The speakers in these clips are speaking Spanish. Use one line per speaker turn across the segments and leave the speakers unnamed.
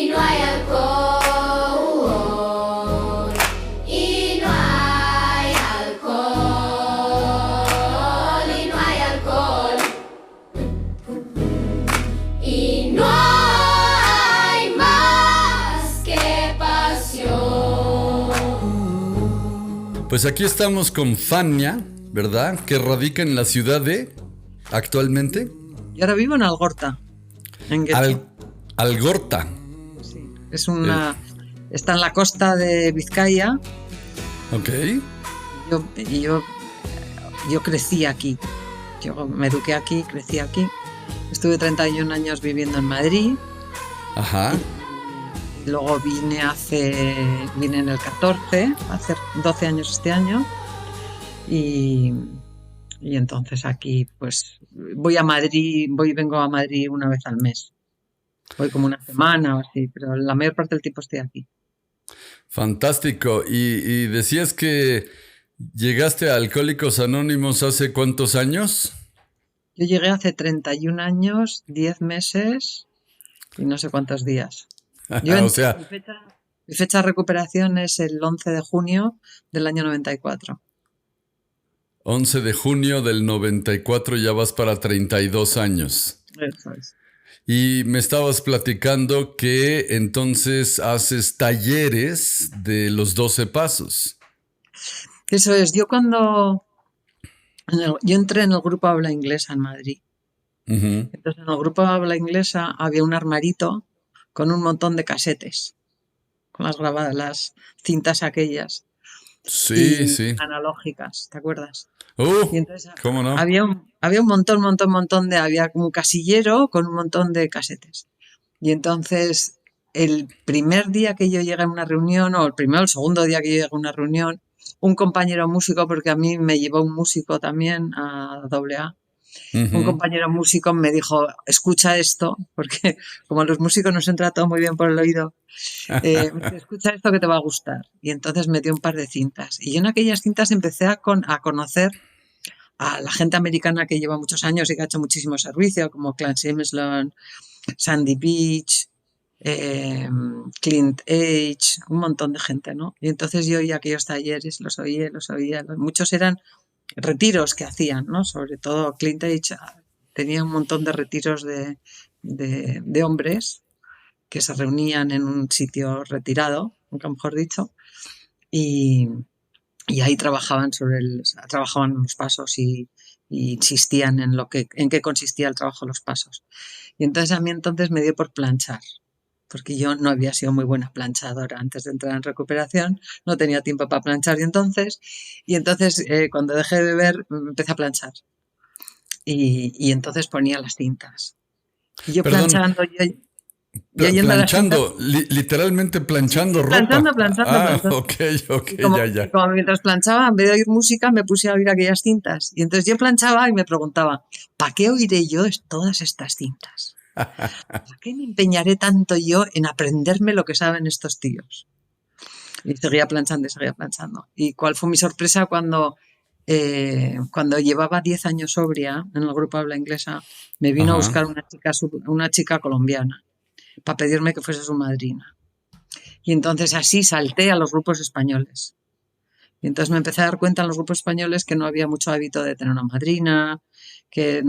no hay alcohol, y no hay alcohol, y no hay alcohol, y no hay más que pasión.
Pues aquí estamos con Fania, ¿verdad? Que radica en la ciudad de... actualmente.
Y ahora vivo en Algorta, en Getxo.
Algorta.
Sí, está en la costa de Vizcaya.
Ok.
Yo crecí aquí. Yo me eduqué aquí, crecí aquí. Estuve 31 años viviendo en Madrid.
Ajá.
Y luego vine en el 14, a hacer 12 años este año. Y entonces aquí pues voy a Madrid, vengo a Madrid una vez al mes. Voy como una semana o así, pero la mayor parte del tiempo estoy aquí.
Fantástico. Y decías que llegaste a Alcohólicos Anónimos hace ¿cuántos años?
Yo llegué hace 31 años, 10 meses y no sé cuántos días.
O sea,
mi fecha de recuperación es el 11 de junio del año 94.
11 de junio del 94, ya vas para 32 años.
Eso es.
Y me estabas platicando que entonces haces talleres de los 12 pasos.
Eso es. Yo entré en el grupo Habla Inglesa en Madrid.
Uh-huh.
Entonces en el grupo Habla Inglesa había un armarito con un montón de casetes, con las grabadas, las cintas aquellas.
Sí, sí.
Analógicas, ¿te acuerdas? Y entonces
¿cómo no?
había un montón había como un casillero con un montón de casetes. Y entonces el primer día que yo llegué a una reunión, o el segundo día que yo llegué a una reunión, un compañero músico, porque a mí me llevó un músico también a AA, un compañero músico me dijo, escucha esto, porque como a los músicos nos entra todo muy bien por el oído, escucha esto que te va a gustar. Y entonces me dio un par de cintas. Y yo en aquellas cintas empecé a conocer a la gente americana que lleva muchos años y que ha hecho muchísimo servicio, como Clancy Emslon, Sandy Beach, Clint H, un montón de gente, ¿no? Y entonces yo oía aquellos talleres, los oía. Muchos eran retiros que hacían, ¿no? Sobre todo Clint H tenía un montón de retiros de hombres que se reunían en un sitio retirado, nunca mejor dicho, y ahí trabajaban los pasos y insistían en qué consistía el trabajo de los pasos. Y entonces a mí entonces me dio por planchar, porque yo no había sido muy buena planchadora antes de entrar en recuperación, no tenía tiempo para planchar y entonces cuando dejé de beber empecé a planchar y entonces ponía las cintas. Y yo planchando,
planchando, literalmente planchando ropa.
Planchando.
Ok, ya.
Como mientras planchaba, en vez de oír música, me puse a oír aquellas cintas. Y entonces yo planchaba y me preguntaba, ¿para qué oiré yo todas estas cintas? ¿Para qué me empeñaré tanto yo en aprenderme lo que saben estos tíos? Y seguía planchando. ¿Y cuál fue mi sorpresa cuando llevaba 10 años sobria en el grupo Habla Inglesa? Me vino a buscar una chica colombiana para pedirme que fuese su madrina. Y entonces así salté a los grupos españoles. Y entonces me empecé a dar cuenta en los grupos españoles que no había mucho hábito de tener una madrina, que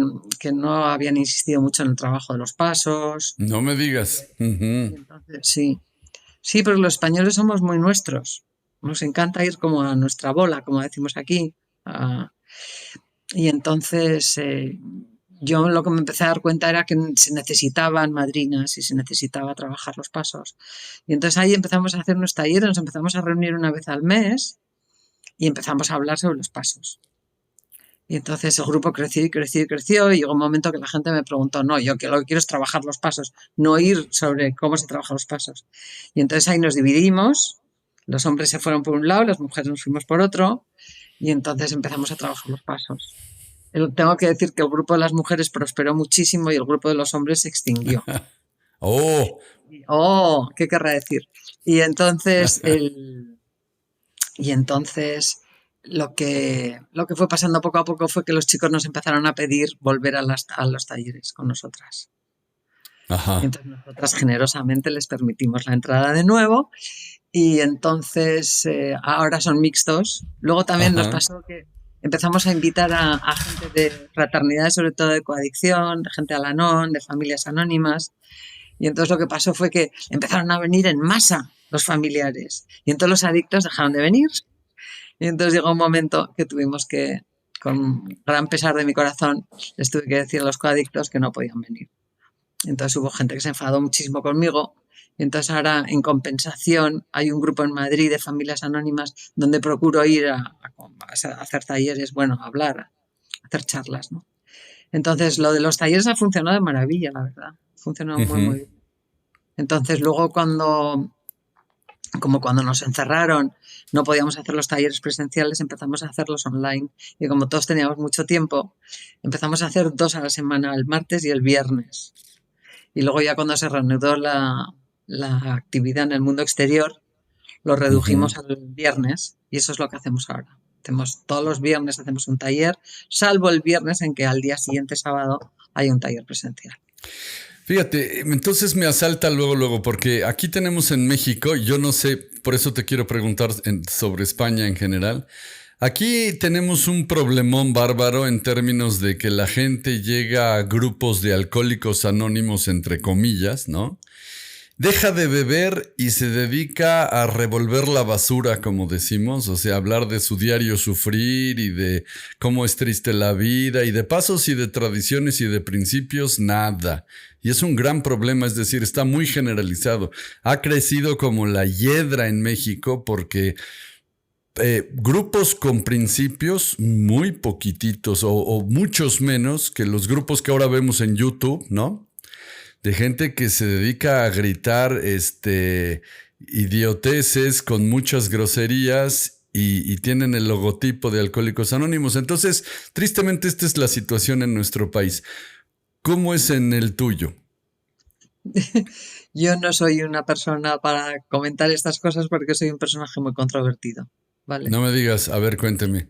no habían insistido mucho en el trabajo de los pasos.
No me digas.
Entonces, sí, pero los españoles somos muy nuestros. Nos encanta ir como a nuestra bola, como decimos aquí. Y entonces yo lo que me empecé a dar cuenta era que se necesitaban madrinas y se necesitaba trabajar los pasos. Y entonces ahí empezamos a hacer unos talleres, nos empezamos a reunir una vez al mes y empezamos a hablar sobre los pasos. Y entonces el grupo creció y llegó un momento que la gente me preguntó, no, yo lo que quiero es trabajar los pasos, no ir sobre cómo se trabajan los pasos. Y entonces ahí nos dividimos, los hombres se fueron por un lado, las mujeres nos fuimos por otro y entonces empezamos a trabajar los pasos. Tengo que decir que el grupo de las mujeres prosperó muchísimo y el grupo de los hombres se extinguió. ¿Qué querrá decir? Y entonces lo que fue pasando poco a poco fue que los chicos nos empezaron a pedir volver a los talleres con nosotras.
Ajá,
Entonces nosotras generosamente les permitimos la entrada de nuevo y entonces ahora son mixtos. Luego también nos
ajá.
pasó que empezamos a invitar a gente de fraternidades, sobre todo de coadicción, de gente Al-Anon, de familias anónimas. Y entonces lo que pasó fue que empezaron a venir en masa los familiares y entonces los adictos dejaron de venir. Y entonces llegó un momento que tuvimos que, con gran pesar de mi corazón, les tuve que decir a los coadictos que no podían venir. Entonces hubo gente que se enfadó muchísimo conmigo. Y entonces ahora, en compensación, hay un grupo en Madrid de familias anónimas donde procuro ir a hacer talleres, bueno, a hablar, a hacer charlas, ¿no? Entonces, lo de los talleres ha funcionado de maravilla, la verdad. Ha funcionado muy, muy
Ujú.
bien. Entonces, luego como cuando nos encerraron, no podíamos hacer los talleres presenciales, empezamos a hacerlos online. Y como todos teníamos mucho tiempo, empezamos a hacer 2 a la semana, el martes y el viernes. Y luego ya cuando se reanudó la actividad en el mundo exterior, lo redujimos
Ujú.
al viernes y eso es lo que hacemos ahora. Todos los viernes hacemos un taller, salvo el viernes en que al día siguiente, sábado, hay un taller presencial.
Fíjate, entonces me asalta luego, luego, porque aquí tenemos en México, yo no sé, por eso te quiero preguntar sobre España en general. Aquí tenemos un problemón bárbaro en términos de que la gente llega a grupos de alcohólicos anónimos, entre comillas, ¿no? Deja de beber y se dedica a revolver la basura, como decimos, o sea, hablar de su diario sufrir y de cómo es triste la vida y de pasos y de tradiciones y de principios, nada. Y es un gran problema, es decir, está muy generalizado. Ha crecido como la hiedra en México porque grupos con principios muy poquititos o muchos menos que los grupos que ahora vemos en YouTube, ¿no? De gente que se dedica a gritar idioteces con muchas groserías y tienen el logotipo de Alcohólicos Anónimos. Entonces, tristemente, esta es la situación en nuestro país. ¿Cómo es en el tuyo?
Yo no soy una persona para comentar estas cosas porque soy un personaje muy controvertido, ¿vale?
No me digas, a ver, cuénteme.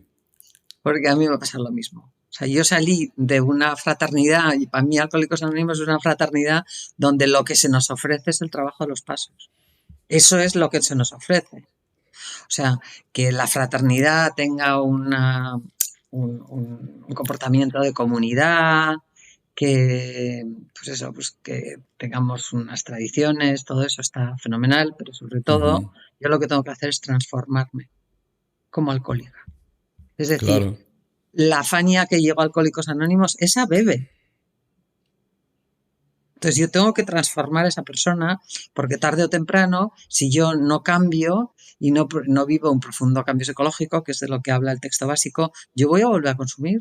Porque a mí me pasa lo mismo. O sea, yo salí de una fraternidad y para mí Alcohólicos Anónimos es una fraternidad donde lo que se nos ofrece es el trabajo de los pasos. Eso es lo que se nos ofrece. O sea, que la fraternidad tenga un comportamiento de comunidad, que, pues eso, pues que tengamos unas tradiciones, todo eso está fenomenal, pero sobre todo
Ujú,
yo lo que tengo que hacer es transformarme como alcohólica. Es decir,
claro.
la Fania que llegó a Alcohólicos Anónimos, esa bebe. Entonces yo tengo que transformar a esa persona porque tarde o temprano, si yo no cambio y no vivo un profundo cambio psicológico, que es de lo que habla el texto básico, yo voy a volver a consumir.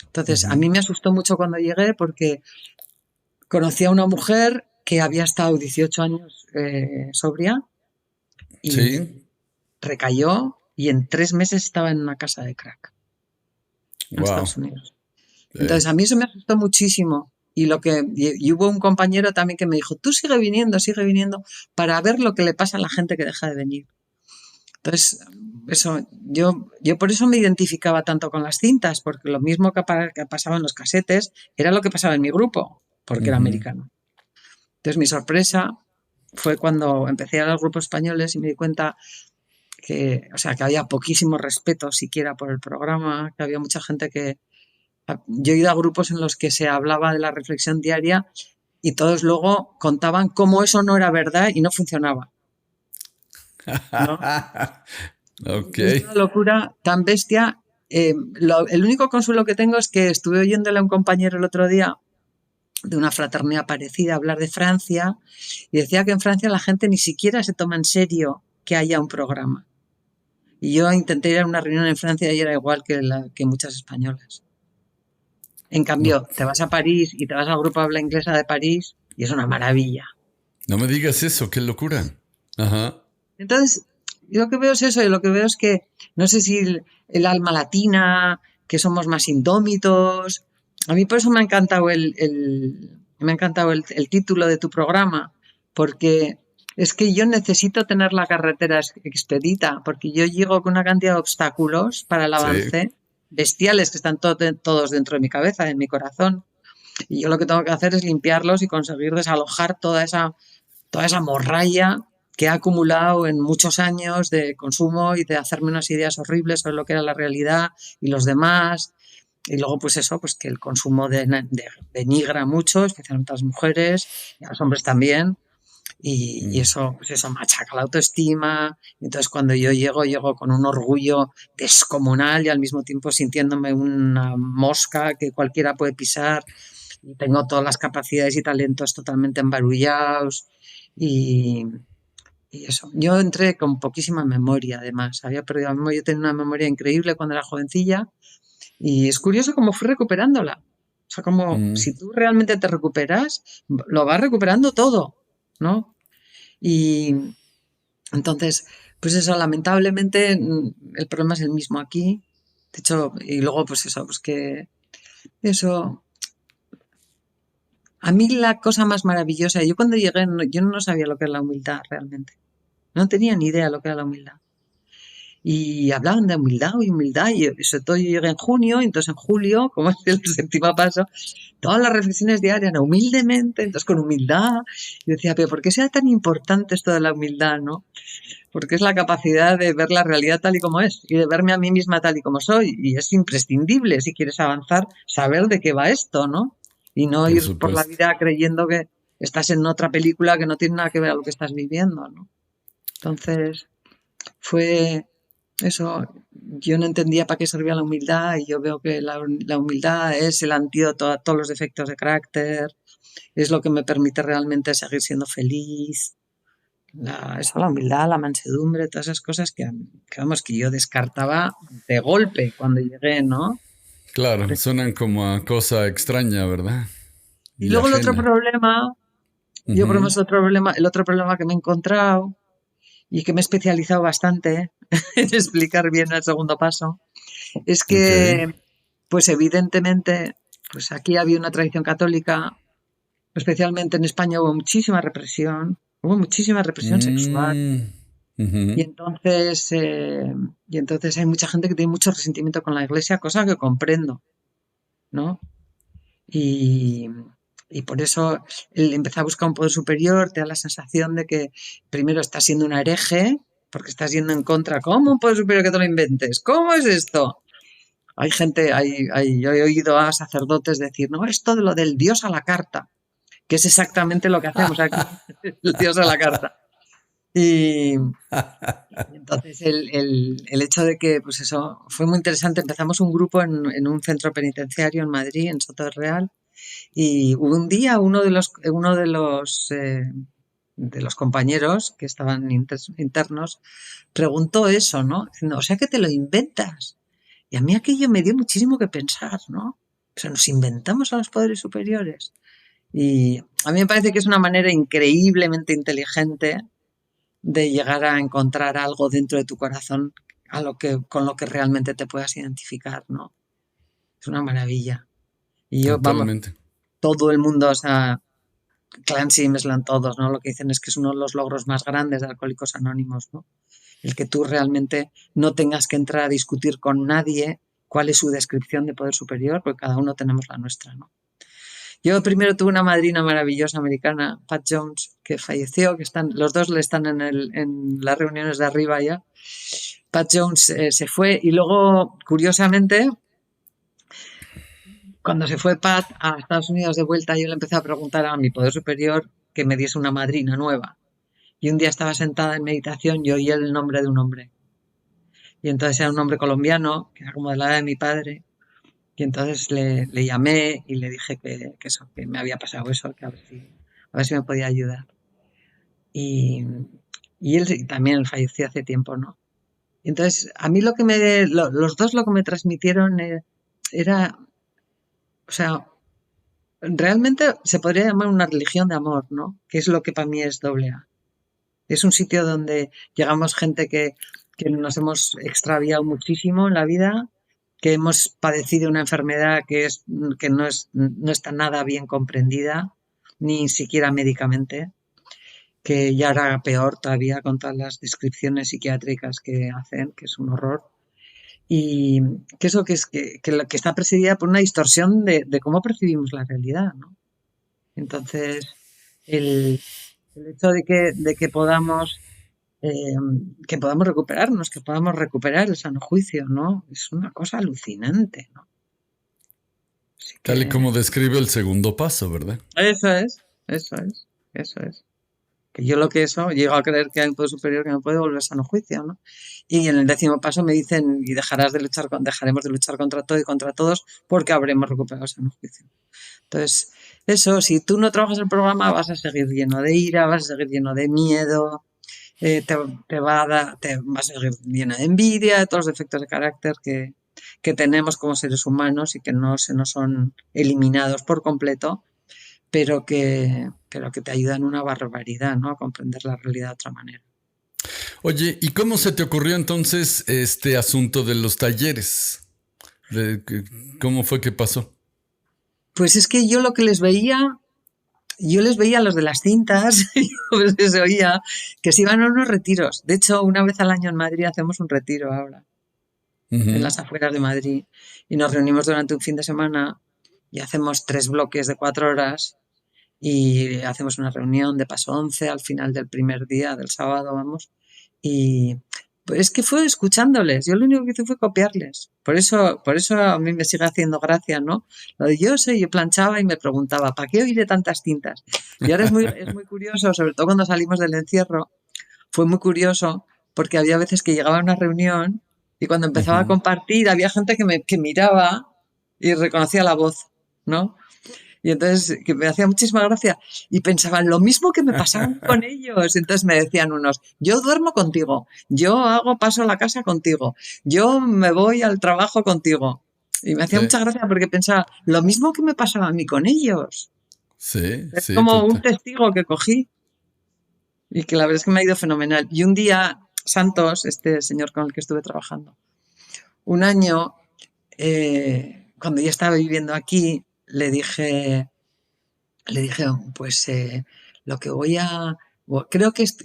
Entonces a
Ujú.
mí me asustó mucho cuando llegué porque conocí a una mujer que había estado 18 años sobria y
Sí,
recayó y en 3 meses estaba en una casa de crack en
wow.
Estados Unidos. Entonces a mí eso me asustó muchísimo. Y hubo un compañero también que me dijo, tú sigue viniendo para ver lo que le pasa a la gente que deja de venir. Entonces, yo por eso me identificaba tanto con las cintas, porque lo mismo que pasaba en los casetes era lo que pasaba en mi grupo, porque era
Ujú.
americano. Entonces mi sorpresa fue cuando empecé a ir a los grupos españoles y me di cuenta que, o sea, que había poquísimo respeto siquiera por el programa, que había mucha gente que, yo he ido a grupos en los que se hablaba de la reflexión diaria y todos luego contaban cómo eso no era verdad y no funcionaba, ¿no?
Ok.
Es una locura tan bestia. El único consuelo que tengo es que estuve oyéndole a un compañero el otro día de una fraternidad parecida hablar de Francia y decía que en Francia la gente ni siquiera se toma en serio que haya un programa. Y yo intenté ir a una reunión en Francia y era igual que muchas españolas. En
No,
cambio, te vas a París y te vas al grupo habla inglesa de París y es una maravilla.
no me digas eso, qué locura. Ajá.
Entonces, yo lo que veo es eso, y lo que veo es que no sé si el alma latina, que somos más indómitos. A mí por eso me ha encantado me ha encantado el título de tu programa, porque es que yo necesito tener la carretera expedita, porque yo llego con una cantidad de obstáculos para el
Sí.
avance bestiales que están todos dentro de mi cabeza, de mi corazón. Y yo lo que tengo que hacer es limpiarlos y conseguir desalojar toda esa morralla que ha acumulado en muchos años de consumo y de hacerme unas ideas horribles sobre lo que era la realidad y los demás. Y luego, pues eso, pues que el consumo denigra mucho, especialmente a las mujeres y a los hombres también. Y
Mm.
eso, pues eso machaca la autoestima. Entonces, cuando yo llego con un orgullo descomunal y al mismo tiempo sintiéndome una mosca que cualquiera puede pisar. Y tengo todas las capacidades y talentos totalmente embarullados. Y, y eso. Yo entré con poquísima memoria, además. Había perdido la memoria. Yo tenía una memoria increíble cuando era jovencilla. Y es curioso cómo fui recuperándola. O sea, como
Mm.
si tú realmente te recuperas, lo vas recuperando todo, ¿no? Y entonces, pues eso, lamentablemente el problema es el mismo aquí. De hecho, y luego pues eso, pues que eso, a mí la cosa más maravillosa, yo cuando llegué, yo no sabía lo que era la humildad realmente. No tenía ni idea lo que era la humildad. Y hablaban de humildad, y sobre todo yo llegué en junio, entonces en julio, como es el séptimo paso, todas las reflexiones diarias eran humildemente, entonces con humildad. Yo decía, pero ¿por qué sea tan importante esto de la humildad, no? Porque es la capacidad de ver la realidad tal y como es y de verme a mí misma tal y como soy. Y es imprescindible, si quieres avanzar, saber de qué va esto, ¿no? Y no
Por
ir por la
supuesto.
vida creyendo que estás en otra película que no tiene nada que ver a lo que estás viviendo, ¿no? Entonces, fue eso. Yo no entendía para qué servía la humildad y yo veo que la humildad es el antídoto a todos los defectos de carácter, es lo que me permite realmente seguir siendo feliz. La humildad, la mansedumbre, todas esas cosas vamos, que yo descartaba de golpe cuando llegué, ¿no?
Claro, suenan como a cosa extraña, ¿verdad?
Y
Y
luego el otro
ajena.
problema, yo creo que
Ujú.
es otro problema, el otro problema que me he encontrado y que me he especializado bastante en explicar bien el segundo paso, es
Ok.
que, pues evidentemente, pues aquí había una tradición católica, especialmente en España hubo muchísima represión sexual.
Mm.
Y
Ujú.
entonces, eh, y entonces hay mucha gente que tiene mucho resentimiento con la iglesia, cosa que comprendo, ¿no? Y, y por eso el empezar a buscar un poder superior te da la sensación de que primero estás siendo una hereje, porque estás yendo en contra. ¿Cómo un poder superior que te lo inventes? ¿Cómo es esto? Hay gente, yo he oído a sacerdotes decir, no, esto de lo del Dios a la carta, que es exactamente lo que hacemos aquí, el Dios a la carta. Y, Y entonces el hecho de que, pues eso, fue muy interesante. Empezamos un grupo en un centro penitenciario en Madrid, en Soto del Real, y un día uno de los compañeros que estaban internos preguntó eso, ¿no? Diciendo, o sea que te lo inventas. Y a mí aquello me dio muchísimo que pensar, ¿no? O sea, nos inventamos a los poderes superiores. Y a mí me parece que es una manera increíblemente inteligente de llegar a encontrar algo dentro de tu corazón con lo que realmente te puedas identificar, ¿no? Es una maravilla. Y yo, vamos,
Totalmente.
todo el mundo, o sea, Clancy y Meslan todos, ¿no? Lo que dicen es que es uno de los logros más grandes de Alcohólicos Anónimos, ¿no? El que tú realmente no tengas que entrar a discutir con nadie cuál es su descripción de poder superior, porque cada uno tenemos la nuestra, ¿no? Yo primero tuve una madrina maravillosa americana, Pat Jones, que falleció, los dos le están en las reuniones de arriba ya. Pat Jones se fue y luego, curiosamente, cuando se fue Pat a Estados Unidos de vuelta, yo le empecé a preguntar a mi poder superior que me diese una madrina nueva. Y un día estaba sentada en meditación y oí el nombre de un hombre. Y entonces era un hombre colombiano, que era como de la edad de mi padre. Y entonces le llamé y le dije que me había pasado eso, que a ver si me podía ayudar. Y, y él también falleció hace tiempo, ¿no? Entonces, a mí los dos lo que me transmitieron era, o sea, realmente se podría llamar una religión de amor, ¿no? Que es lo que para mí es doble A. Es un sitio donde llegamos gente que nos hemos extraviado muchísimo en la vida, que hemos padecido una enfermedad que no está nada bien comprendida, ni siquiera médicamente, que ya era peor todavía con todas las descripciones psiquiátricas que hacen, que es un horror. y que eso que es que lo que está presidida por una distorsión de cómo percibimos la realidad, ¿no? Entonces, el, el hecho eh, que podamos recuperarnos, que podamos recuperar el sano juicio, ¿no? Es una cosa alucinante, ¿no? Así
Tal y
que
como describe el segundo paso, ¿verdad?
eso es. Que yo llego a creer que hay un poder superior que me puede volver sano juicio, ¿no? Y en el 10.º paso me dicen, y dejaremos de luchar contra todo y contra todos porque habremos recuperado el sano juicio. Entonces, eso, si tú no trabajas el programa, vas a seguir lleno de ira, vas a seguir lleno de miedo, te vas a seguir lleno de envidia, de todos los defectos de carácter que tenemos como seres humanos y que no se nos son eliminados por completo, pero que te ayudan una barbaridad, ¿no? A comprender la realidad de otra manera.
Oye, ¿y cómo se te ocurrió entonces este asunto de los talleres? ¿Cómo fue que pasó?
Pues es que yo les veía a los de las cintas, yo les oía que se iban a unos retiros. De hecho, una vez al año en Madrid hacemos un retiro ahora, en las afueras de Madrid, y nos reunimos durante un fin de semana y hacemos 3 bloques de 4 horas y hacemos una reunión de paso 11 al final del primer día, del sábado, vamos, y pues es que fue escuchándoles, yo lo único que hice fue copiarles, por eso a mí me sigue haciendo gracia, ¿no? Lo de yo planchaba y me preguntaba, ¿para qué oiré tantas cintas? Y ahora es muy curioso, sobre todo cuando salimos del encierro, fue muy curioso porque había veces que llegaba a una reunión y cuando empezaba a compartir había gente que miraba y reconocía la voz, ¿no? Y entonces que me hacía muchísima gracia y pensaban lo mismo que me pasaba con ellos. Entonces me decían unos, yo duermo contigo, yo paso la casa contigo, yo me voy al trabajo contigo. Y me hacía
Sí,
mucha gracia porque pensaba lo mismo que me pasaba a mí con ellos.
sí,
Es
sí,
como un
total.
testigo que cogí y que la verdad es que me ha ido fenomenal. Y un día, Santos, este señor con el que estuve trabajando, un año, cuando ya estaba viviendo aquí, le dije, pues lo que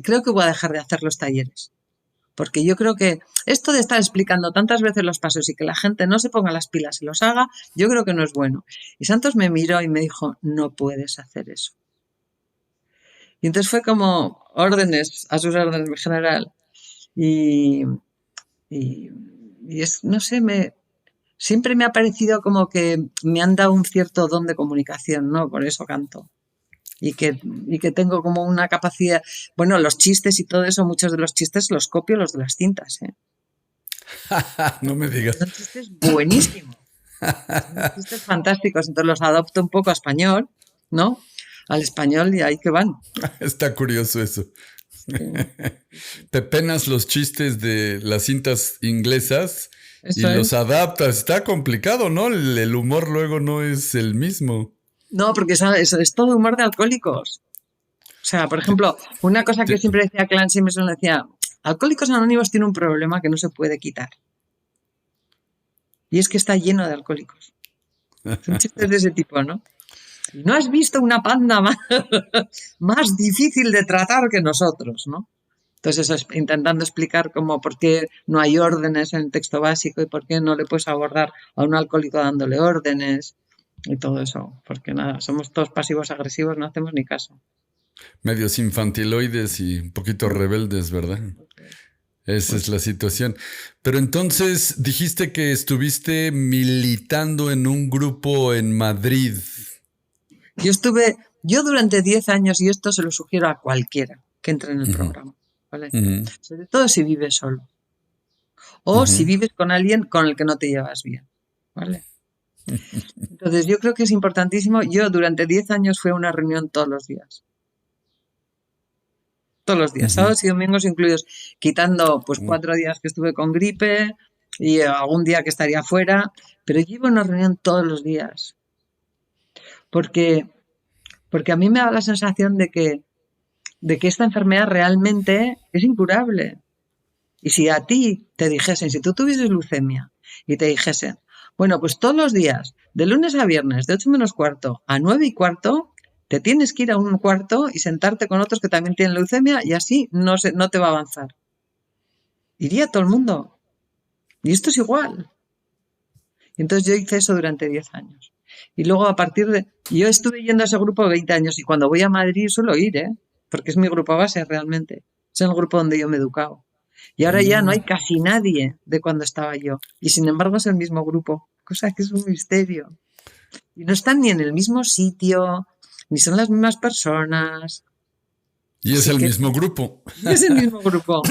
creo que voy a dejar de hacer los talleres. Porque yo creo que esto de estar explicando tantas veces los pasos y que la gente no se ponga las pilas y los haga, yo creo que no es bueno. Y Santos me miró y me dijo, no puedes hacer eso. Y entonces fue como a sus órdenes, mi general. Y, y, no sé, siempre me ha parecido como que me han dado un cierto don de comunicación, ¿no? Por eso canto. Y que tengo como una capacidad. Bueno, los chistes y todo eso, muchos de los chistes los copio los de las cintas, ¿eh?
No me digas.
Son chistes buenísimos, son chistes fantásticos. Entonces los adopto un poco a español, ¿no? Al español y ahí que van.
Está curioso eso.
Sí.
Te penas los chistes de las cintas inglesas y
Eso
los
es.
adaptas. Está complicado, ¿no? El humor luego no es el mismo.
No, porque es todo humor de alcohólicos. O sea, por ejemplo, una cosa que
Te-
siempre decía Clancy Simpson, decía, Alcohólicos Anónimos tiene un problema que no se puede quitar. Y es que está lleno de alcohólicos. Son chistes de ese tipo, ¿no? Y no has visto una panda más difícil de tratar que nosotros, ¿no? Entonces, eso, intentando explicar por qué no hay órdenes en el texto básico y por qué no le puedes abordar a un alcohólico dándole órdenes y todo eso. Porque nada, somos todos pasivos agresivos, no hacemos ni caso.
Medios infantiloides y un poquito rebeldes, ¿verdad? Esa es la situación. Pero entonces dijiste que estuviste militando en un grupo en Madrid.
Yo durante 10 años, y esto se lo sugiero a cualquiera que entre en el programa, ¿vale?
Ujú,
Sobre todo si vives solo o si
ujú.
vives con alguien con el que no te llevas bien, ¿vale? Entonces yo creo que es importantísimo. Yo durante 10 años fui a una reunión todos los días,
Ujú.
sábados y domingos incluidos, quitando pues 4 días que estuve con gripe y algún día que estaría fuera, pero yo iba a una reunión todos los días, porque, porque a mí me da la sensación de que esta enfermedad realmente es incurable. Y si a ti te dijesen, si tú tuvieses leucemia y te dijesen, bueno, pues todos los días, de lunes a viernes, de 8 menos cuarto a 9 y cuarto, te tienes que ir a un cuarto y sentarte con otros que también tienen leucemia y así no te va a avanzar. Iría todo el mundo. Y esto es igual. Y entonces yo hice eso durante 10 años. Y luego a partir de... Yo estuve yendo a ese grupo 20 años y cuando voy a Madrid suelo ir, ¿eh? Porque es mi grupo base realmente. Es el grupo donde yo me he educado. Y ahora ya no hay casi nadie de cuando estaba yo. Y sin embargo es el mismo grupo, cosa que es un misterio. Y no están ni en el mismo sitio, ni son las mismas personas.
Y es
Así
el
que
mismo grupo.
es el mismo grupo.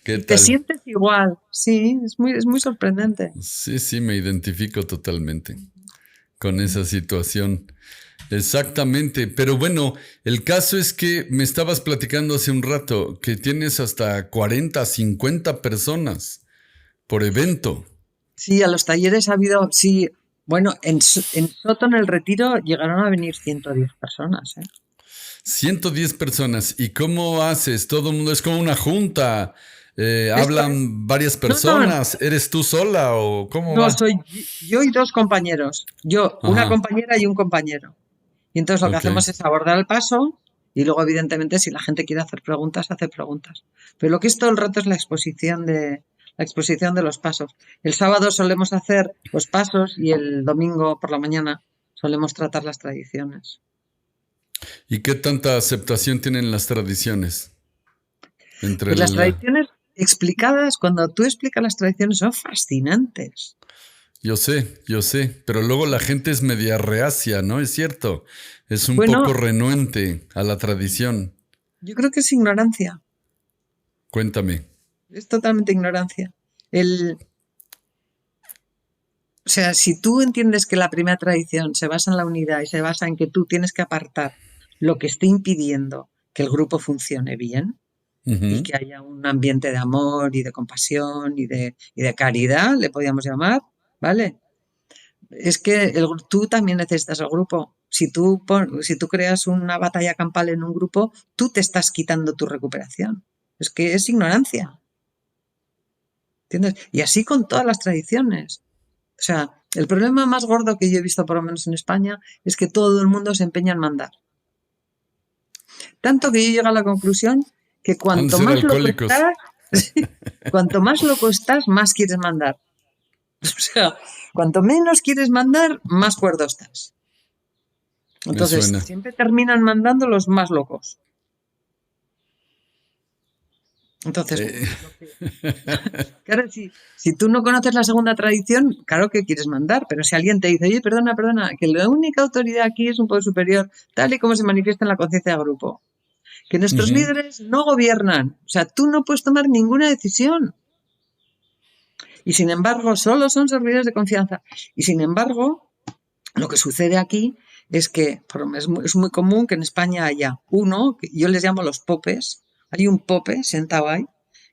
¿Qué
Y te
tal?
sientes igual. Sí, es muy sorprendente.
Sí, me identifico totalmente con esa situación. Exactamente, pero bueno, el caso es que me estabas platicando hace un rato que tienes hasta 40, 50 personas por evento.
Sí, a los talleres ha habido, sí, bueno, en Soto, en el Retiro, llegaron a venir 110 personas, ¿eh?
110 personas. ¿Y cómo haces? Todo el mundo es como una junta.
Esto es,
¿Hablan varias
no,
personas? ¿Eres tú sola o cómo
no,
va?
soy yo y dos compañeros. Yo, una
Ajá,
compañera y un compañero. Y entonces lo que
ok.
hacemos es abordar el paso y luego, evidentemente, si la gente quiere hacer preguntas, hace preguntas. Pero lo que es todo el rato es la exposición de los pasos. El sábado solemos hacer los pasos y el domingo por la mañana solemos tratar las tradiciones.
¿Y qué tanta aceptación tienen las tradiciones entre
Pues las
la...
tradiciones explicadas, cuando tú explicas las tradiciones, son fascinantes.
Yo sé, pero luego la gente es media reacia, ¿no? Es cierto, es un poco
Bueno,
renuente a la tradición.
yo creo que es ignorancia,
Cuéntame.
es totalmente ignorancia. El, o sea, si tú entiendes que la primera tradición se basa en la unidad y se basa en que tú tienes que apartar lo que esté impidiendo que el grupo funcione bien y
Ujú.
que haya un ambiente de amor y de compasión y de caridad, le podríamos llamar, ¿vale? Es que tú también necesitas el grupo. Si tú creas una batalla campal en un grupo, tú te estás quitando tu recuperación. Es que es ignorancia, ¿entiendes? Y así con todas las tradiciones. O sea, el problema más gordo que yo he visto, por lo menos en España, es que todo el mundo se empeña en mandar. Tanto que yo llego a la conclusión que
Han de
cuanto
ser
más loco
alcohólicos.
estás, cuanto más loco estás, más quieres mandar. O sea, cuanto menos quieres mandar, más cuerdo estás.
Me
Entonces,
suena.
siempre terminan mandando los más locos. Entonces,
Eh,
claro, si tú no conoces la segunda tradición, claro que quieres mandar, pero si alguien te dice, oye, perdona, que la única autoridad aquí es un poder superior, tal y como se manifiesta en la conciencia de grupo, que nuestros
Ujú.
líderes no gobiernan, o sea, tú no puedes tomar ninguna decisión. Y sin embargo, solo son servidores de confianza. Y sin embargo, lo que sucede aquí es que es muy común que en España haya uno, que yo les llamo los popes, hay un pope sentado ahí,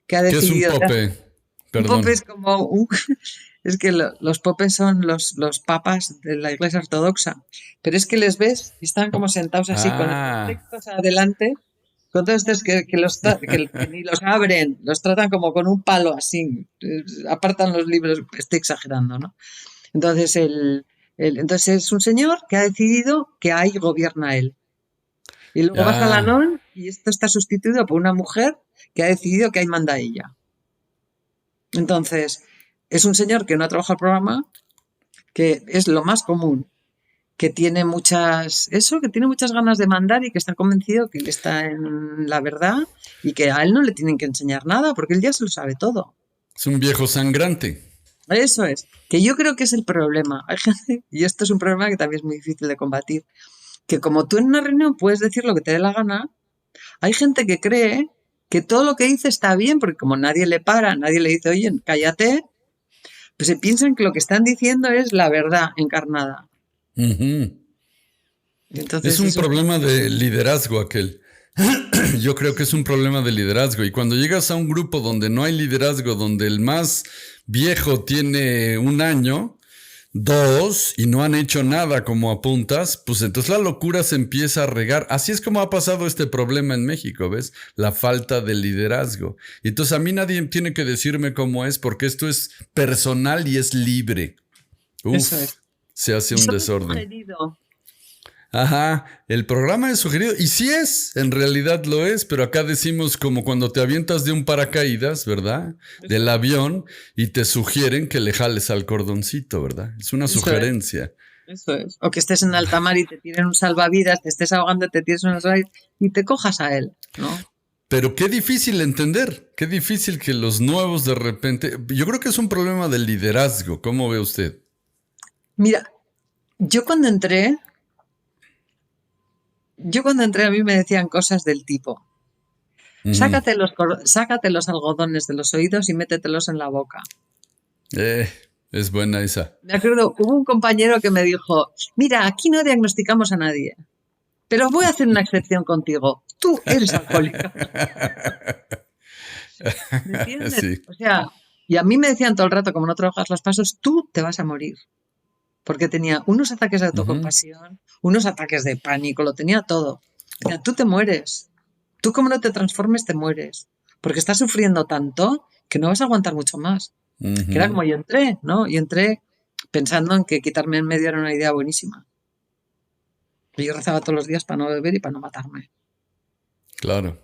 que ha
¿Qué es un
decidido,
pope?
un pope
Perdón.
es como es que los popes son los papas de la Iglesia Ortodoxa, pero es que les ves y están como sentados así con estos
Ah,
textos adelante, con todos estos que ni los abren, los tratan como con un palo así, apartan los libros, estoy exagerando, ¿no? Entonces, entonces es un señor que ha decidido que ahí gobierna él. Y luego vas a la
ah.
NON y esto está sustituido por una mujer que ha decidido que ahí manda ella. Entonces, es un señor que no ha trabajado el programa, que es lo más común, que tiene que tiene muchas ganas de mandar y que está convencido que él está en la verdad y que a él no le tienen que enseñar nada porque él ya se lo sabe todo.
Es un viejo sangrante.
Eso es, que yo creo que es el problema. Hay gente, y esto es un problema que también es muy difícil de combatir, que como tú en una reunión puedes decir lo que te dé la gana, hay gente que cree que todo lo que dice está bien, porque como nadie le para, nadie le dice, oye, cállate, pues se piensan que lo que están diciendo es la verdad encarnada.
Ujú.
Y
Es
entonces
un
eso,
problema de liderazgo aquel. Yo creo que es un problema de liderazgo. Y cuando llegas a un grupo donde no hay liderazgo, donde el más viejo tiene un año, dos, y no han hecho nada como apuntas, pues entonces la locura se empieza a regar. Así es como ha pasado este problema en México, ¿ves? La falta de liderazgo. Y entonces a mí nadie tiene que decirme cómo es, porque esto es personal y es libre.
eso
Uf,
es.
se hace
Y
un
solo he
desorden.
sugerido
Ajá, el programa es sugerido, y sí es, en realidad lo es, pero acá decimos como cuando te avientas de un paracaídas, ¿verdad?
Eso
Del
es.
avión y te sugieren que le jales al cordoncito, ¿verdad? Es una
Eso es.
sugerencia.
Eso es. O que estés en alta mar y te tiren un salvavidas, te estés ahogando, te tires un salvavidas y te cojas a él, ¿no?
Pero qué difícil entender, qué difícil que los nuevos de repente, yo creo que es un problema del liderazgo, ¿cómo ve usted?
Mira, yo cuando entré, yo cuando entré a mí me decían cosas del tipo,
Ujú.
sácate los algodones de los oídos y métetelos en la boca.
Eh, es buena esa.
Me acuerdo, hubo un compañero que me dijo, mira, aquí no diagnosticamos a nadie, pero voy a hacer una excepción contigo. Tú eres alcohólico. ¿Me entiendes?
Sí.
O sea, y a mí me decían todo el rato, como no trabajas los pasos, tú te vas a morir. Porque tenía unos ataques de
Ujú.
autocompasión, unos ataques de pánico, lo tenía todo. Decía, tú te mueres. Tú como no te transformes, te mueres. Porque estás sufriendo tanto que no vas a aguantar mucho más. Que era
Ujú.
como yo entré, ¿no? Y entré pensando en que quitarme en medio era una idea buenísima. Y yo rezaba todos los días para no beber y para no matarme.
Claro.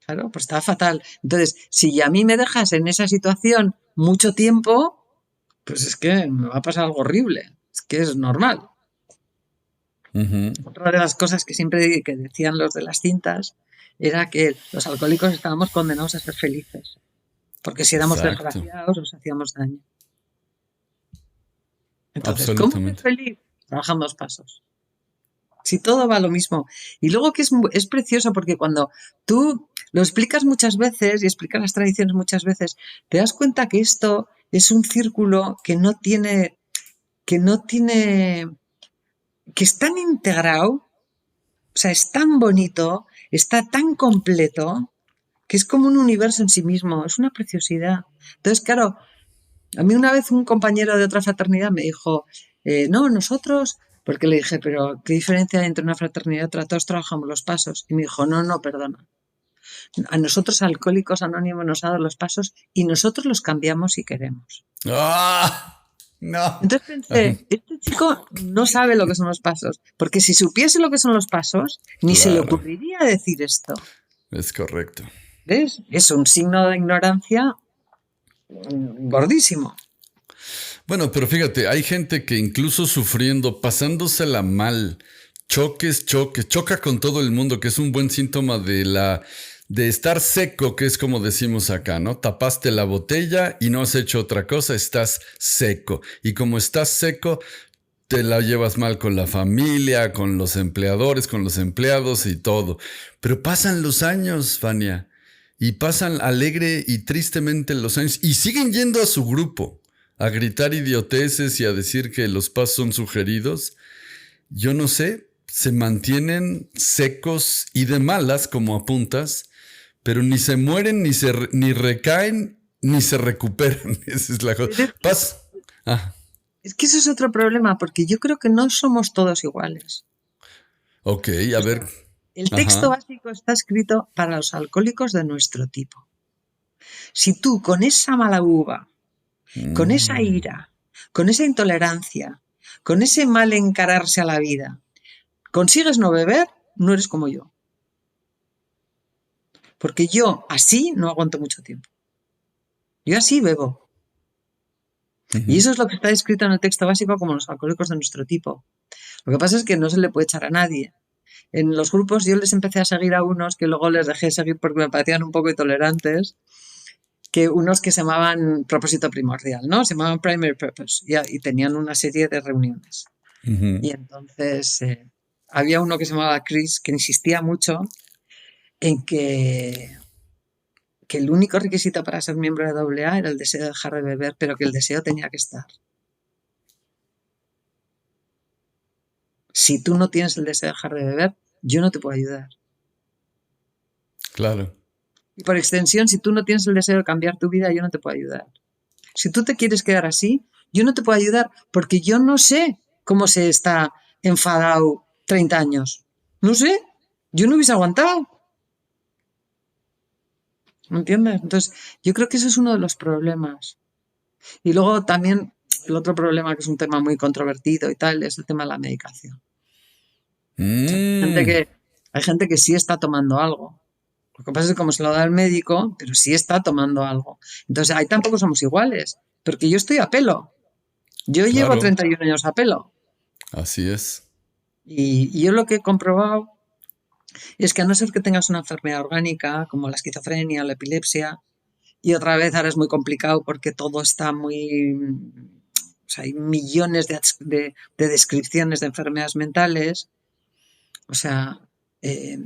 Claro, pues estaba fatal. Entonces, si a mí me dejas en esa situación mucho tiempo, pues es que me va a pasar algo horrible. Es que es normal.
Ujú.
Otra de las cosas que siempre que decían los de las cintas era que los alcohólicos estábamos condenados a ser felices, porque si éramos
Exacto.
desgraciados nos hacíamos daño. Entonces, ¿cómo ser
Absolutamente.
feliz? Trabajando los pasos. Si todo va a lo mismo. Y luego que es precioso porque cuando tú lo explicas muchas veces y explicas las tradiciones muchas veces, te das cuenta que esto es un círculo que no tiene, que es tan integrado, o sea, es tan bonito, está tan completo, que es como un universo en sí mismo, es una preciosidad. Entonces, claro, a mí una vez un compañero de otra fraternidad me dijo, no, nosotros, porque le dije, pero ¿qué diferencia hay entre una fraternidad y otra? Todos trabajamos los pasos. Y me dijo, no, no, perdona. A nosotros, Alcohólicos Anónimos, nos ha dado los pasos y nosotros los cambiamos si queremos.
¡Ah! No.
Entonces pensé, este chico no sabe lo que son los pasos, porque si supiese lo que son los pasos, ni se le
Claro,
ocurriría decir esto.
es correcto.
¿Ves? Es un signo de ignorancia gordísimo.
Bueno, pero fíjate, hay gente que incluso sufriendo, pasándosela mal, choca con todo el mundo, que es un buen síntoma de estar seco, que es como decimos acá, ¿no? Tapaste la botella y no has hecho otra cosa, estás seco. Y como estás seco, te la llevas mal con la familia, con los empleadores, con los empleados y todo. Pero pasan los años, Fania, y pasan alegre y tristemente los años, y siguen yendo a su grupo a gritar idioteces y a decir que los pasos son sugeridos. Yo no sé, se mantienen secos y de malas, como apuntas, pero ni se mueren, ni recaen, ni se recuperan. Esa es la cosa.
Pero
Paz. Ah,
es que eso es otro problema, porque yo creo que no somos todos iguales.
ok, a
O
ver.
sea, el texto
Ajá.
básico está escrito para los alcohólicos de nuestro tipo. Si tú con esa mala uva, con esa
Mm,
ira, con esa intolerancia, con ese mal encararse a la vida, consigues no beber, no eres como yo. Porque yo así no aguanto mucho tiempo. Yo así bebo. Y
ujú.
eso es lo que está escrito en el texto básico como los alcohólicos de nuestro tipo. Lo que pasa es que no se le puede echar a nadie. En los grupos yo les empecé a seguir a unos que luego les dejé seguir porque me parecían un poco intolerantes, que unos que se llamaban propósito primordial, ¿no? Se llamaban primary purpose y tenían una serie de reuniones.
Ujú.
Y entonces había uno que se llamaba Chris que insistía mucho en que el único requisito para ser miembro de AA era el deseo de dejar de beber, pero que el deseo tenía que estar. Si tú no tienes el deseo de dejar de beber, yo no te puedo ayudar.
Claro.
Y por extensión, si tú no tienes el deseo de cambiar tu vida, yo no te puedo ayudar. Si tú te quieres quedar así, yo no te puedo ayudar porque yo no sé cómo se está enfadado 30 años. No sé. Yo no hubiese aguantado. ¿Me entiendes? Entonces, yo creo que ese es uno de los problemas. Y luego también el otro problema, que es un tema muy controvertido y tal, es el tema de la medicación. Gente
Mm,
que, hay gente que sí está tomando algo. Lo que pasa es que como se lo da el médico, pero sí está tomando algo. Entonces, ahí tampoco somos iguales, porque yo estoy a pelo. Yo llevo
claro,
31 años a pelo.
así es.
Y yo lo que he comprobado es que a no ser que tengas una enfermedad orgánica, como la esquizofrenia o la epilepsia, y otra vez ahora es muy complicado porque todo está muy... O sea, hay millones de descripciones de enfermedades mentales. O sea, eh,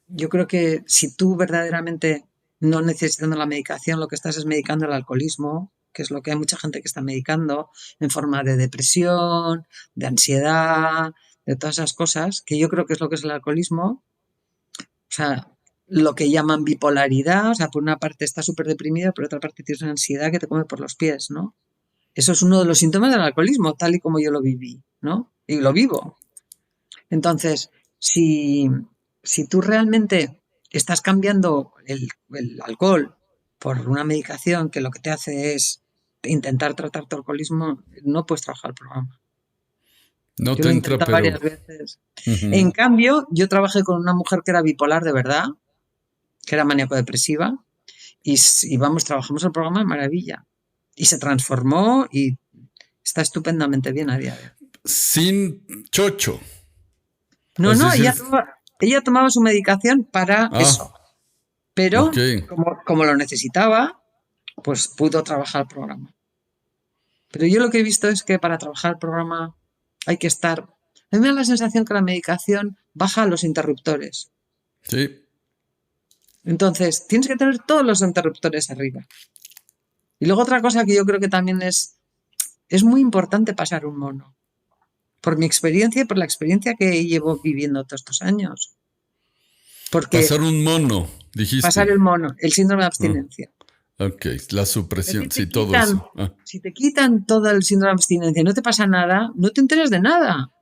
yo creo que si tú verdaderamente no necesitando la medicación, lo que estás es medicando el alcoholismo, que es lo que hay mucha gente que está medicando, en forma de depresión, de ansiedad, de todas esas cosas, que yo creo que es lo que es el alcoholismo. O sea, lo que llaman bipolaridad, o sea, por una parte estás súper deprimido, por otra parte tienes una ansiedad que te come por los pies, ¿no? Eso es uno de los síntomas del alcoholismo, tal y como yo lo viví, ¿no? Y lo vivo. Entonces, si, si tú realmente estás cambiando el alcohol por una medicación que lo que te hace es intentar tratar tu alcoholismo, no puedes trabajar el programa.
No
Yo
te
lo he
entra,
intentado
pero...
varias veces. En
Ujú.
cambio, yo trabajé con una mujer que era bipolar de verdad, que era maníaco-depresiva, y vamos, trabajamos el programa de maravilla. Y se transformó y está estupendamente bien a día de hoy.
Sin chocho.
No,
Es
no,
decir,
ella tomaba su medicación para
ah,
eso, pero
ok.
como lo necesitaba, pues pudo trabajar el programa. Pero yo lo que he visto es que para trabajar el programa hay que estar... A mí me da la sensación que la medicación baja los interruptores.
Sí.
Entonces, tienes que tener todos los interruptores arriba. Y luego otra cosa que yo creo que también es muy importante pasar un mono. Por mi experiencia y por la experiencia que llevo viviendo todos estos años. Porque
Pasar un mono,
pasar
dijiste.
el mono, el síndrome de
Ah,
abstinencia.
ok, la
Es que
supresión, sí, todo eso. Ah,
si te quitan todo el síndrome de abstinencia y no te pasa nada, no te enteras de nada.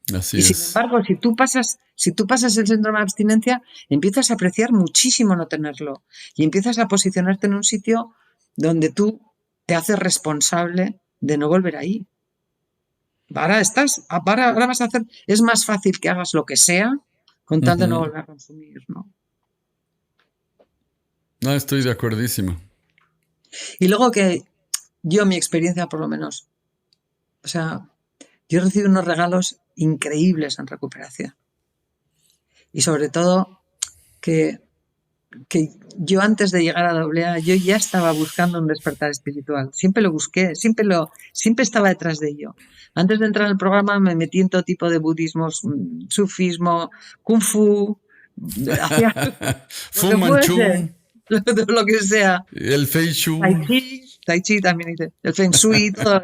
Y
así
sin
es.
embargo, si tú pasas el síndrome de abstinencia, empiezas a apreciar muchísimo no tenerlo. Y empiezas a posicionarte en un sitio donde tú te haces responsable de no volver ahí. Ahora vas a hacer, es más fácil que hagas lo que sea con tal de no
Ujú.
volver a consumir, ¿no?
No, estoy de acuerdísimo.
Y luego que yo, mi experiencia por lo menos, o sea, yo he recibido unos regalos increíbles en recuperación. Y sobre todo que, que yo antes de llegar a AA, yo ya estaba buscando un despertar espiritual. Siempre lo busqué, siempre estaba detrás de ello. Antes de entrar en el programa me metí en todo tipo de budismos, sufismo, kung fu, hacía lo
Fu
que fuese,
Manchu,
lo que sea.
el Fei Shui.
Tai Chi también hice, el Feng Shui, todo.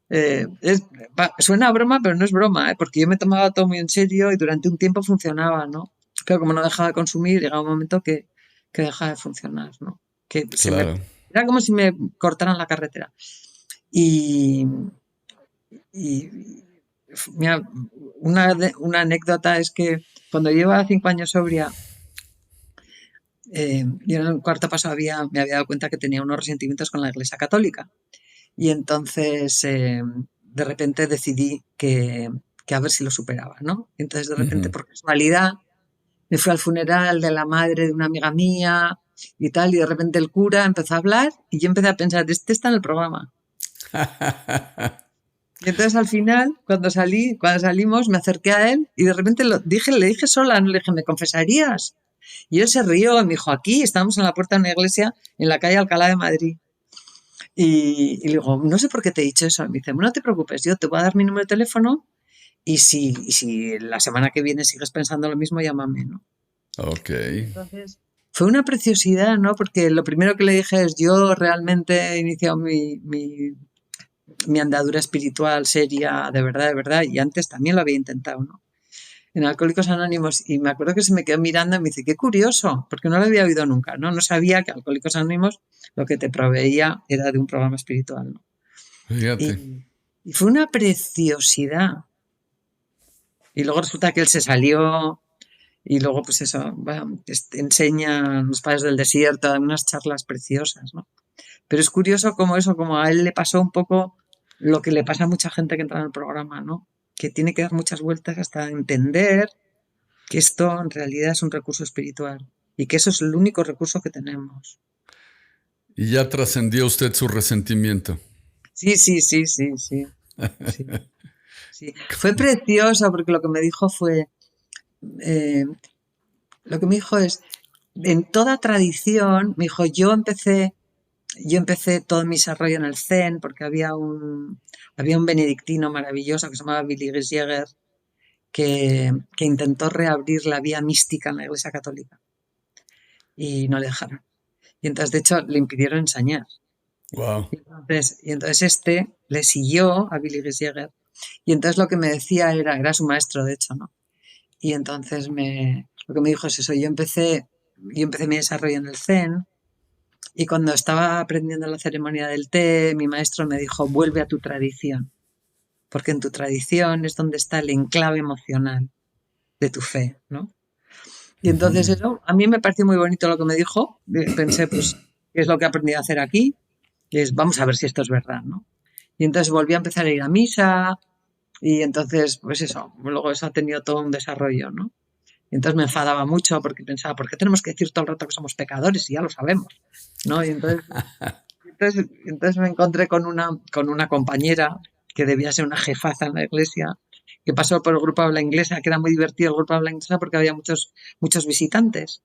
Eh, es- suena a broma, pero no es broma, ¿eh? Porque yo me tomaba todo muy en serio y durante un tiempo funcionaba, ¿no? Pero como no dejaba de consumir, llegaba un momento que dejaba de funcionar, ¿no?
Claro.
Era como si me cortaran la carretera. Y, y mira, una anécdota es que cuando llevaba 5 años sobria, yo en el cuarto paso me había dado cuenta que tenía unos resentimientos con la Iglesia Católica. Y entonces, de repente decidí que a ver si lo superaba, ¿no? Entonces, de repente,
Ujú.
por casualidad, me fui al funeral de la madre de una amiga mía y tal, y de repente el cura empezó a hablar y yo empecé a pensar, este está en el programa. Y entonces al final, cuando salimos, me acerqué a él y de repente le dije sola, no le dije, ¿me confesarías? Y él se rió y me dijo, aquí, estábamos en la puerta de una iglesia en la calle Alcalá de Madrid. Y le digo, no sé por qué te he dicho eso. Me dice, no te preocupes, yo te voy a dar mi número de teléfono y si la semana que viene sigues pensando lo mismo, llámame, ¿no?
Ok.
Entonces, fue una preciosidad, ¿no? Porque lo primero que le dije es, yo realmente he iniciado mi andadura espiritual seria, de verdad, y antes también lo había intentado, ¿no? En Alcohólicos Anónimos, y me acuerdo que se me quedó mirando y me dice, qué curioso, porque no lo había oído nunca, ¿no? No sabía que Alcohólicos Anónimos lo que te proveía era de un programa espiritual, ¿no?
Fíjate.
Y fue una preciosidad. Y luego resulta que él se salió y luego, pues eso, enseña los padres del desierto, unas charlas preciosas, ¿no? Pero es curioso como eso, como a él le pasó un poco lo que le pasa a mucha gente que entra en el programa, ¿no? que tiene que dar muchas vueltas hasta entender que esto en realidad es un recurso espiritual y que eso es el único recurso que tenemos.
Y ya trascendió usted su resentimiento.
Sí, sí, sí, sí, sí, sí, sí. Fue precioso porque lo que me dijo fue, eh, lo que me dijo es, en toda tradición, me dijo, yo empecé todo mi desarrollo en el Zen porque había un benedictino maravilloso que se llamaba Billy Giesecke que intentó reabrir la vía mística en la Iglesia Católica y no le dejaron. Y entonces, de hecho, le impidieron enseñar.
Wow.
Y entonces le siguió a Billy Giesecke y entonces lo que me decía era su maestro, de hecho, ¿no? Y entonces lo que me dijo es eso, yo empecé mi desarrollo en el Zen y cuando estaba aprendiendo la ceremonia del té, mi maestro me dijo, vuelve a tu tradición, porque en tu tradición es donde está el enclave emocional de tu fe, ¿no? Y entonces eso, a mí me pareció muy bonito lo que me dijo. Pensé, pues, ¿qué es lo que he aprendido a hacer aquí? Y vamos a ver si esto es verdad, ¿no? Y entonces volví a empezar a ir a misa y entonces, pues eso, luego eso ha tenido todo un desarrollo, ¿no? Y entonces me enfadaba mucho porque pensaba, ¿por qué tenemos que decir todo el rato que somos pecadores si ya lo sabemos? ¿No? Y entonces me encontré con una compañera que debía ser una jefaza en la iglesia, que pasó por el grupo habla inglesa, que era muy divertido el grupo habla inglesa porque había muchos, muchos visitantes.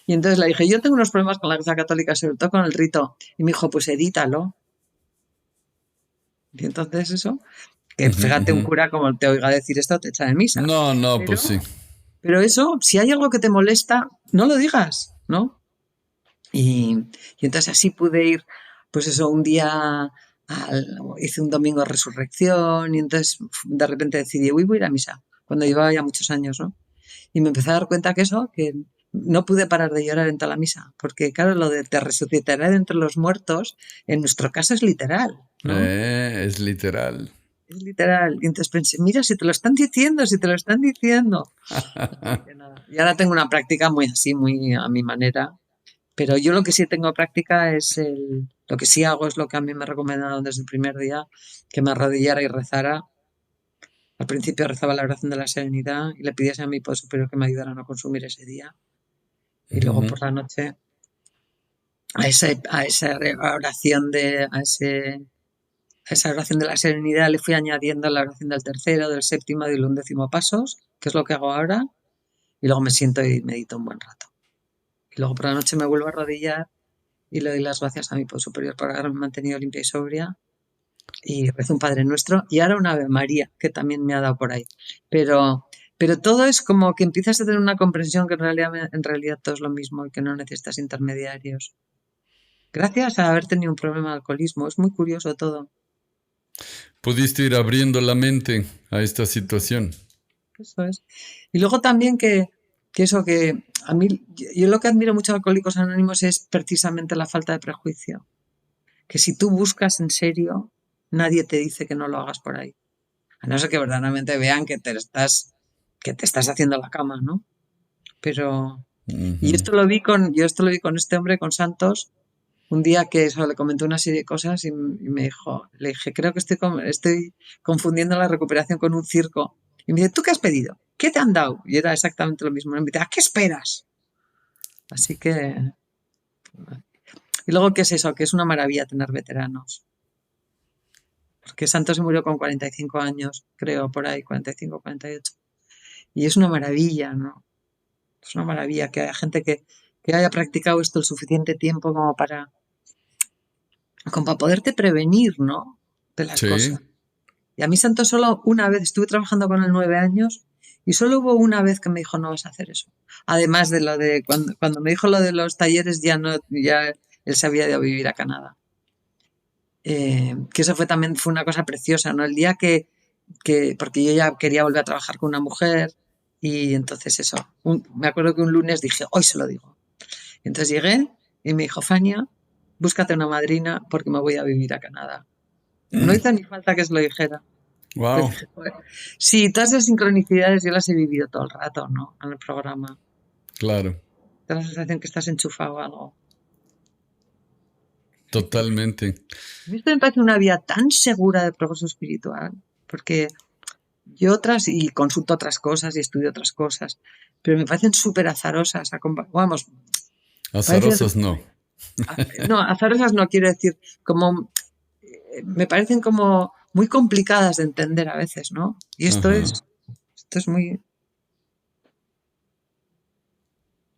Y entonces le dije, yo tengo unos problemas con la iglesia católica, sobre todo con el rito. Y me dijo, pues edítalo. Y entonces eso, que fíjate un cura como te oiga decir esto, te echa de misa.
No, no,
Pero,
pues sí.
pero eso, si hay algo que te molesta, no lo digas, ¿no? Y entonces así pude ir, pues eso, un día hice un domingo de resurrección y entonces de repente decidí, uy, voy a ir a misa, cuando llevaba ya muchos años, ¿no? Y me empecé a dar cuenta que no pude parar de llorar en toda la misa, porque claro, lo de te resucitaré de entre los muertos, en nuestro caso es literal, ¿no?
Es literal.
Es literal. Y entonces pensé, mira, si te lo están diciendo, si te lo están diciendo. Así que nada. Y ahora tengo una práctica muy así, muy a mi manera. Pero yo lo que sí tengo práctica lo que sí hago es lo que a mí me recomendaron desde el primer día, que me arrodillara y rezara. Al principio rezaba la oración de la serenidad y le pidiese a mi Poder Superior que me ayudara a no consumir ese día. Y luego por la noche a esa oración a esa oración de la serenidad le fui añadiendo la oración del tercero, del séptimo y del undécimo pasos, que es lo que hago ahora. Y luego me siento y medito un buen rato. Y luego por la noche me vuelvo a arrodillar y le doy las gracias a mi Poder Superior por haberme mantenido limpia y sobria. Y rezo un Padre Nuestro y ahora una Ave María, que también me ha dado por ahí. Pero todo es como que empiezas a tener una comprensión que en realidad todo es lo mismo y que no necesitas intermediarios. Gracias a haber tenido un problema de alcoholismo. Es muy curioso todo.
Pudiste ir abriendo la mente a esta situación.
Eso es. Y luego también que a mí, yo lo que admiro mucho de Alcohólicos Anónimos es precisamente la falta de prejuicio. Que si tú buscas en serio, nadie te dice que no lo hagas por ahí. A no ser que verdaderamente vean que te estás haciendo la cama, ¿no? Pero, y yo esto lo vi con este hombre, con Santos, un día que eso, le comenté una serie de cosas y me dijo, le dije, creo que estoy confundiendo la recuperación con un circo. Y me dice, ¿tú qué has pedido? ¿Qué te han dado? Y era exactamente lo mismo. Y me dice, ¿a qué esperas? Así que... Y luego, ¿qué es eso? Que es una maravilla tener veteranos. Porque Santos se murió con 45 años, creo, por ahí, 45, 48. Y es una maravilla, ¿no? Es una maravilla que haya gente que haya practicado esto el suficiente tiempo como para poderte prevenir, ¿no? De las
Sí.
cosas. Y a mí Santos solo una vez, estuve trabajando con él 9 años y solo hubo una vez que me dijo no vas a hacer eso. Además de lo de cuando me dijo lo de los talleres ya él se había ido a vivir a Canadá. Que eso también fue una cosa preciosa, ¿no? El día porque yo ya quería volver a trabajar con una mujer y entonces eso, me acuerdo que un lunes dije, hoy se lo digo. Y entonces llegué y me dijo, Fania, búscate una madrina porque me voy a vivir a Canadá. No hizo ni falta que se lo dijera.
Wow.
Dije, sí, todas esas sincronicidades yo las he vivido todo el rato, ¿no? En el programa.
Claro.
Te da la sensación que estás enchufado a algo.
Totalmente.
A mí esto me parece una vía tan segura de progreso espiritual, porque y otras, y consulto otras cosas y estudio otras cosas, pero me parecen súper azarosas. Vamos, parecen,
Azarosas no.
no, azarosas no quiero decir, como me parecen como muy complicadas de entender a veces, ¿no? Y
Ajá.
esto es muy,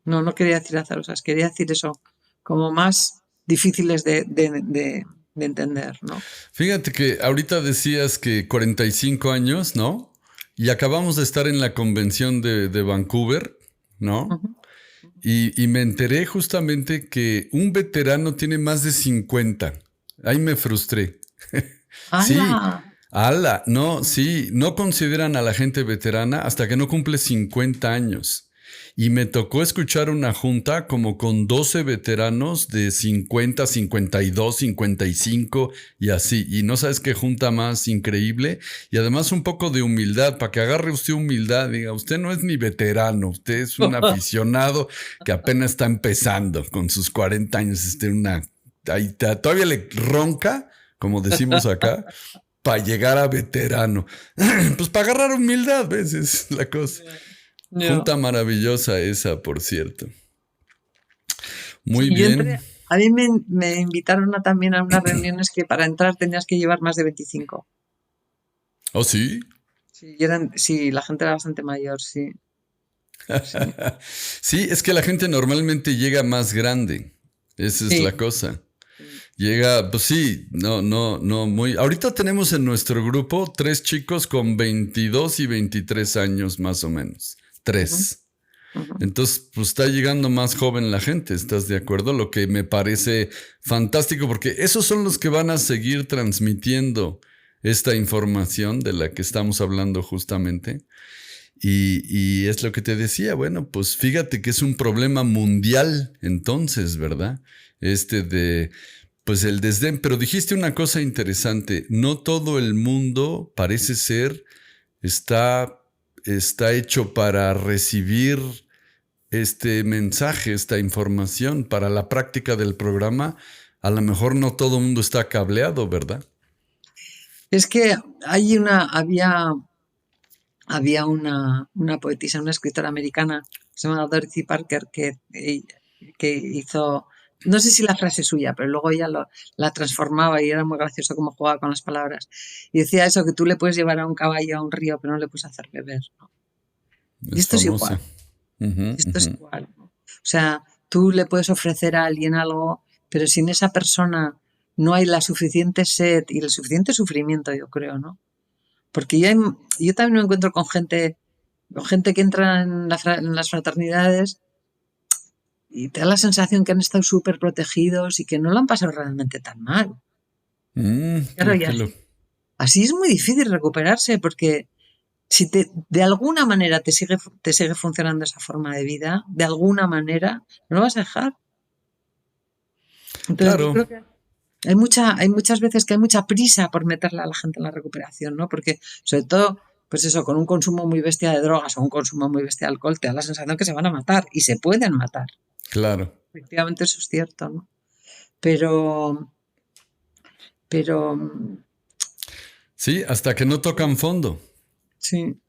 no, no quería decir azarosas, quería decir eso, como más difíciles de entender, ¿no?
Fíjate que ahorita decías que 45 años, ¿no? Y acabamos de estar en la convención de Vancouver, ¿no?
Ujú.
Y me enteré justamente que un veterano tiene más de 50. Ahí me frustré. Sí,
¡Hala!
ala, no, sí, no consideran a la gente veterana hasta que no cumple 50 años. Y me tocó escuchar una junta como con 12 veteranos de 50, 52, 55 y así. Y no sabes qué junta más increíble. Y además un poco de humildad, para que agarre usted humildad. Diga, usted no es ni veterano, usted es un aficionado que apenas está empezando con sus 40 años. Ahí todavía le ronca, como decimos acá, para llegar a veterano. Pues para agarrar humildad, ¿ves? Es la cosa.
No.
Junta maravillosa esa, por cierto.
Sí,
Muy
yo
bien.
entré, a mí me invitaron también a unas reuniones que para entrar tenías que llevar más de 25.
¿Oh, sí?
Sí, sí, la gente era bastante mayor, sí, sí.
Sí, es que la gente normalmente llega más grande. Esa es
Sí,
la cosa.
sí.
Llega, pues sí, no, muy. Ahorita tenemos en nuestro grupo 3 chicos con 22 y 23 años más o menos.
Ujú,
Tres.
ujú.
Entonces, pues está llegando más joven la gente, ¿estás de acuerdo? Lo que me parece fantástico, porque esos son los que van a seguir transmitiendo esta información de la que estamos hablando justamente. Y es lo que te decía, bueno, pues fíjate que es un problema mundial entonces, ¿verdad? Pues el desdén, pero dijiste una cosa interesante, no todo el mundo parece ser, está, está hecho para recibir este mensaje, esta información para la práctica del programa. A lo mejor no todo el mundo está cableado, ¿verdad?
Es que había una poetisa, una escritora americana, que se llama Dorothy Parker, que hizo, no sé si la frase es suya, pero luego ella la transformaba y era muy gracioso cómo jugaba con las palabras. Y decía eso, que tú le puedes llevar a un caballo a un río, pero no le puedes hacer beber, ¿no? Y
Es
esto es
famosa.
igual,
Ujú,
esto es
ujú.
igual, ¿no? O sea, tú le puedes ofrecer a alguien algo, pero sin esa persona no hay la suficiente sed y el suficiente sufrimiento, yo creo, ¿no? Porque yo también me encuentro con gente que entra en las fraternidades y te da la sensación que han estado súper protegidos y que no lo han pasado realmente tan mal. Claro, y así es muy difícil recuperarse porque si de alguna manera te sigue funcionando esa forma de vida, de alguna manera, no lo vas a dejar. Entonces yo
Claro,
creo que hay muchas veces que hay mucha prisa por meterle a la gente en la recuperación, ¿no? Porque sobre todo, pues eso, con un consumo muy bestia de drogas o un consumo muy bestia de alcohol, te da la sensación que se van a matar y se pueden matar.
claro.
Efectivamente eso es cierto, ¿no? Pero, pero,
Sí, hasta que no tocan fondo,
sí,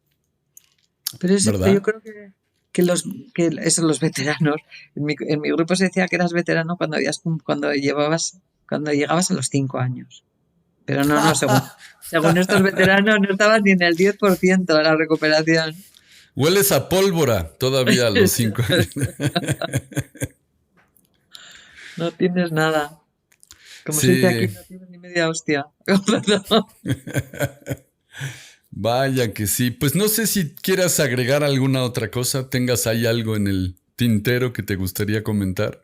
pero es cierto, yo
¿verdad?
creo que eso, los veteranos, en mi grupo se decía que eras veterano cuando llegabas a los 5 años. Pero no, no, según estos veteranos no estaban ni en el 10% de la recuperación.
Hueles a pólvora todavía a los 5 años.
No tienes nada. Como se dice aquí,
Sí,
no tienes ni media hostia.
vaya que sí. Pues no sé si quieras agregar alguna otra cosa, tengas ahí algo en el tintero que te gustaría comentar.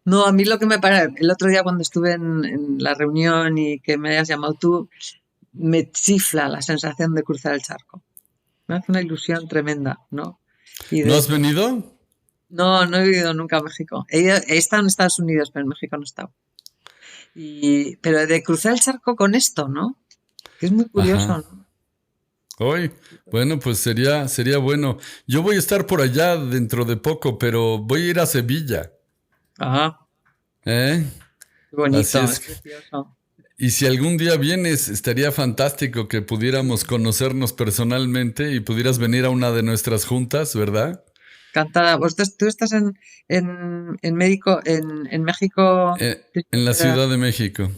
No, a mí lo que me para, el otro día cuando estuve en la reunión y que me hayas llamado tú, me chifla la sensación de cruzar el charco. Me hace una ilusión tremenda, ¿no? Y
¿No
de,
has venido?
no he vivido nunca a México. He estado en Estados Unidos, pero en México no he estado. Pero de cruzar el charco con esto, ¿no? Que es muy curioso,
Ajá.
¿no?
Hoy, bueno, pues sería bueno. Yo voy a estar por allá dentro de poco, pero voy a ir a Sevilla.
Ah,
¿Eh?
qué
Así
bonito,
es.
es precioso.
Y si algún día vienes, estaría fantástico que pudiéramos conocernos personalmente y pudieras venir a una de nuestras juntas, ¿verdad?
Encantada. Tú estás en México.
En la Ciudad de México.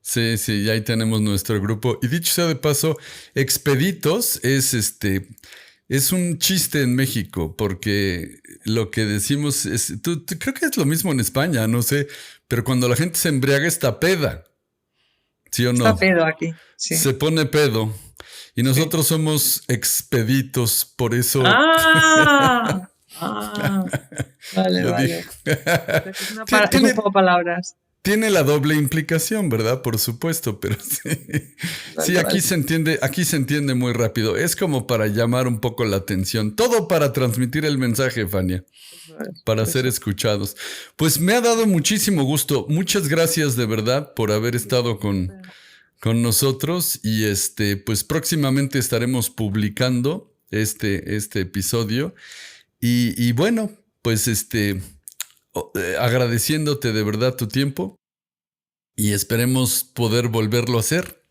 Sí, sí, y ahí tenemos nuestro grupo. Y dicho sea de paso, Expeditos es un chiste en México, porque lo que decimos es, creo que es lo mismo en España, no sé, pero cuando la gente se embriaga está peda, ¿sí o
Está
no?
pedo aquí. Sí,
Se pone pedo. Y
sí.
nosotros somos expeditos, por eso
¡Ah! Ah, vale,
yo dije,
vale. Es es un
tiene,
juego de palabras.
tiene la doble implicación, ¿verdad? Por supuesto, pero sí. Sí,
Vale, vale.
aquí se entiende muy rápido. Es como para llamar un poco la atención. Todo para transmitir el mensaje, Fania,
Eso es,
para ser
eso.
escuchados. Pues me ha dado muchísimo gusto. Muchas gracias de verdad por haber estado con nosotros. Y pues próximamente estaremos publicando este episodio. Y bueno, pues agradeciéndote de verdad tu tiempo. Y esperemos poder volverlo a hacer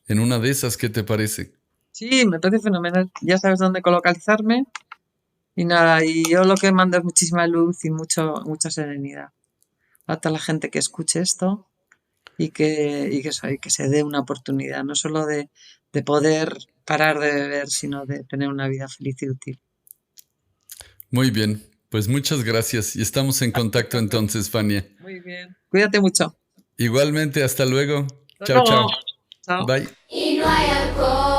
en una de esas. ¿Qué te parece?
Sí, me parece fenomenal. Ya sabes dónde colocalizarme. Y nada, y yo lo que mando es muchísima luz y mucha serenidad a toda la gente que escuche esto y que se dé una oportunidad, no solo de poder parar de beber, sino de tener una vida feliz y útil.
Muy bien, pues muchas gracias y estamos en contacto entonces, Fania.
Muy bien. Cuídate mucho.
Igualmente, hasta luego.
Hasta
Chao,
luego.
chao.
Chao.
Bye.
Y no hay alcohol.